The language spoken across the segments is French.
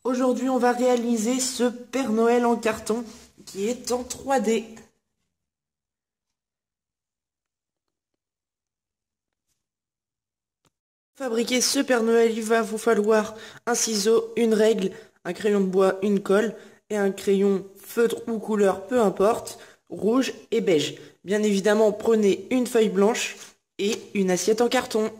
Aujourd'hui, on va réaliser ce Père Noël en carton qui est en 3D. Pour fabriquer ce Père Noël, il va vous falloir un ciseau, une règle, un crayon de bois, une colle et un crayon feutre ou couleur, peu importe, rouge et beige. Bien évidemment, prenez une feuille blanche et une assiette en carton.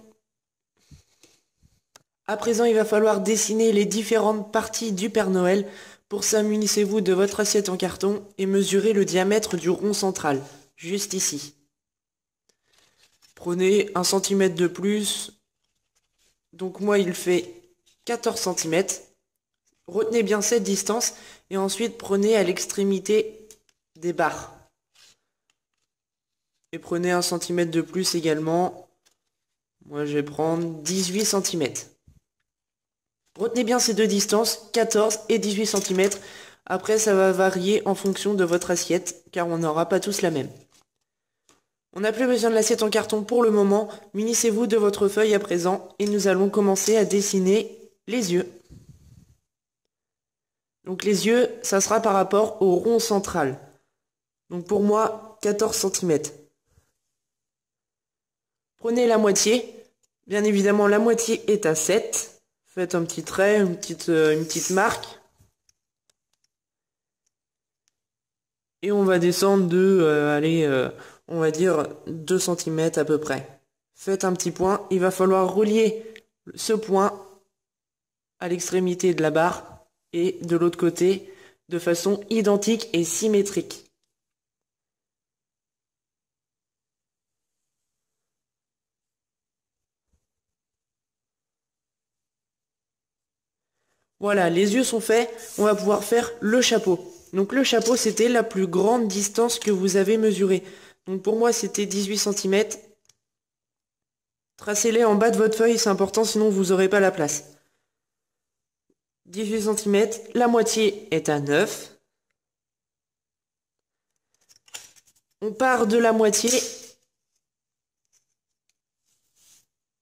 À présent, il va falloir dessiner les différentes parties du Père Noël. Pour ça, munissez-vous de votre assiette en carton et mesurez le diamètre du rond central, juste ici. Prenez 1 cm de plus, donc moi il fait 14 cm. Retenez bien cette distance et ensuite prenez à l'extrémité des barres. Et prenez 1 cm de plus également. Moi je vais prendre 18 cm. Retenez bien ces deux distances, 14 et 18 cm. Après, ça va varier en fonction de votre assiette, car on n'aura pas tous la même. On n'a plus besoin de l'assiette en carton pour le moment. Munissez-vous de votre feuille à présent et nous allons commencer à dessiner les yeux. Donc les yeux, ça sera par rapport au rond central. Donc pour moi, 14 cm. Prenez la moitié. Bien évidemment, la moitié est à 7. Faites un petit trait, une petite marque. Et on va descendre de, on va dire 2 cm à peu près. Faites un petit point. Il va falloir relier ce point à l'extrémité de la barre et de l'autre côté de façon identique et symétrique. Voilà, les yeux sont faits, on va pouvoir faire le chapeau. Donc le chapeau, c'était la plus grande distance que vous avez mesurée. Donc pour moi, c'était 18 cm. Tracez-les en bas de votre feuille, c'est important, sinon vous n'aurez pas la place. 18 cm, la moitié est à 9. On part de la moitié.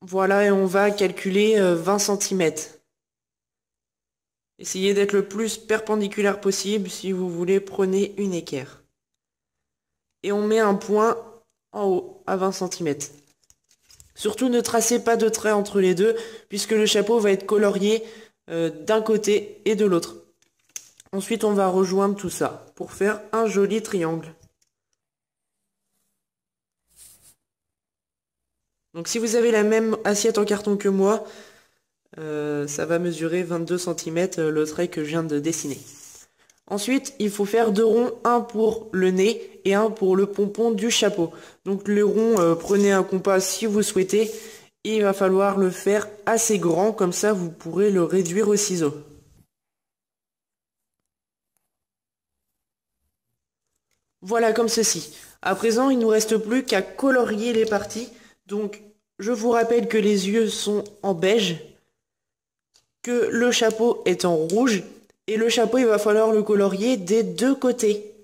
Voilà, et on va calculer 20 cm. Essayez d'être le plus perpendiculaire possible. Si vous voulez, prenez une équerre. Et on met un point en haut, à 20 cm. Surtout ne tracez pas de trait entre les deux, puisque le chapeau va être colorié d'un côté et de l'autre. Ensuite, on va rejoindre tout ça pour faire un joli triangle. Donc si vous avez la même assiette en carton que moi, ça va mesurer 22 cm le trait que je viens de dessiner. Ensuite, il faut faire deux ronds, un pour le nez et un pour le pompon du chapeau. Donc le rond, prenez un compas si vous souhaitez. Et il va falloir le faire assez grand, comme ça vous pourrez le réduire au ciseau. Voilà, comme ceci. À présent, il ne nous reste plus qu'à colorier les parties. Donc, je vous rappelle que les yeux sont en beige, que le chapeau est en rouge, et le chapeau, il va falloir le colorier des deux côtés.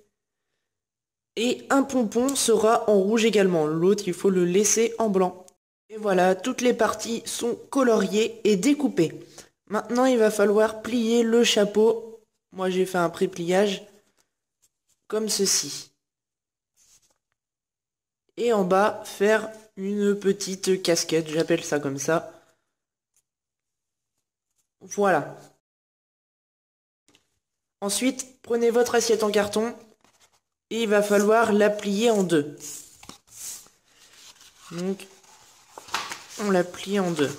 Et un pompon sera en rouge également. L'autre, il faut le laisser en blanc. Et voilà, toutes les parties sont coloriées et découpées. Maintenant, il va falloir plier le chapeau. Moi, j'ai fait un pré-pliage comme ceci. Et en bas, faire une petite casquette, j'appelle ça comme ça. Voilà. Ensuite, prenez votre assiette en carton et il va falloir la plier en deux. Donc, on la plie en deux.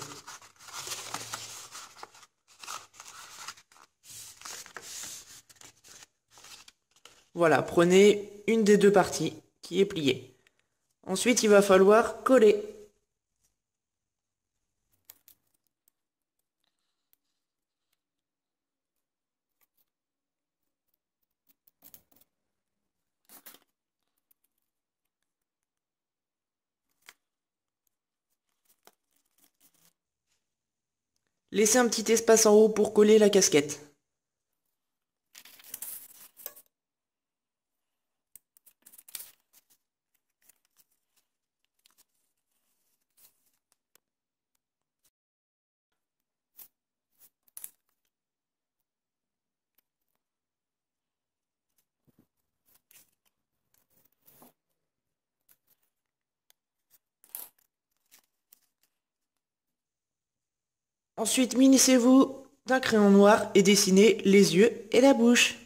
Voilà, prenez une des deux parties qui est pliée. Ensuite, il va falloir coller. Laissez un petit espace en haut pour coller la casquette. Ensuite, munissez-vous d'un crayon noir et dessinez les yeux et la bouche.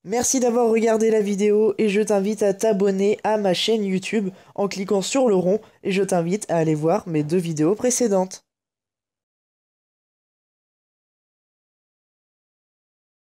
Merci d'avoir regardé la vidéo et je t'invite à t'abonner à ma chaîne YouTube en cliquant sur le rond et je t'invite à aller voir mes 2 vidéos précédentes.